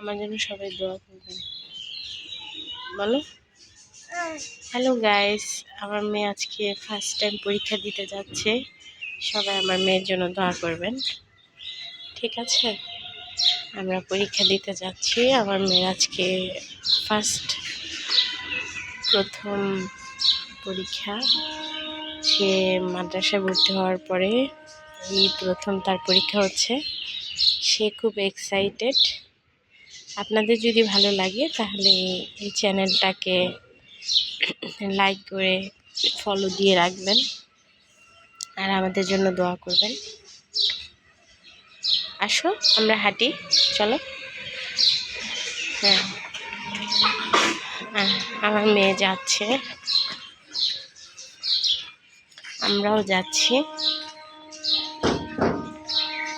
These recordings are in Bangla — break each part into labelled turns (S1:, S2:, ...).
S1: আমার জন্য সবাই দোয়া করবেন। বলো। হ্যালো গাইস, আমার মেয়ে আজকে ফার্স্ট টাইম পরীক্ষা দিতে যাচ্ছে। সবাই আমার মেয়ের জন্য দোয়া করবেন, ঠিক আছে? আমরা পরীক্ষা দিতে যাচ্ছি। আমার মেয়ের আজকে প্রথম পরীক্ষা। সে মাদ্রাসায় ভর্তি হওয়ার পরে এই প্রথম তার পরীক্ষা হচ্ছে। সে খুব এক্সাইটেড। আপনাদের যদি ভালো লাগে তাহলে এই চ্যানেলটাকে লাইক করে ফলো দিয়ে রাখবেন আর আমাদের জন্য দোয়া করবেন। আসো আমরা হাঁটি, চলো। হ্যাঁ, আমার মেয়ে যাচ্ছে, আমরাও যাচ্ছি।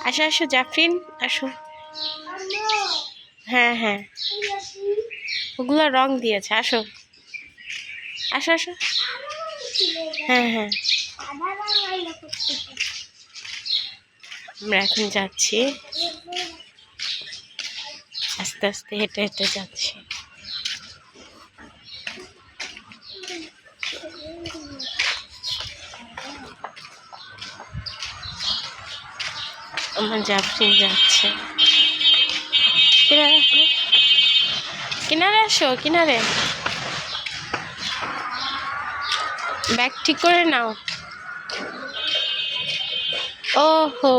S1: আসো আসো জাফরিন, আসো। হ্যাঁ হ্যাঁ, ওগুলো রং দিয়েছে। আসো আসো আসো। হ্যাঁ হ্যাঁ, আমরা এখন যাচ্ছি, আস্তে আস্তে হেঁটে হেঁটে যাচ্ছি। আমার জাফরিন যাচ্ছে। কিনারে আসো, কিনারে। ব্যাগ ঠিক করে নাও। ওহো,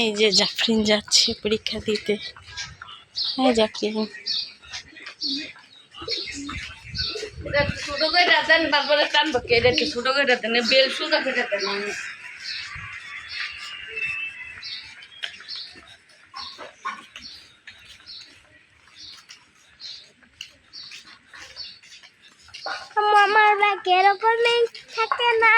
S1: এই যে জাফরিন যাচ্ছে পরীক্ষা দিতে। হ্যাঁ জাফরিন,
S2: ছোট করে দেন, তারপরে টানবো কে রেখে ছোট করে দেন, বেল সুদা করে দেন।
S3: আমার ব্যাগ এরকমই থাকে না।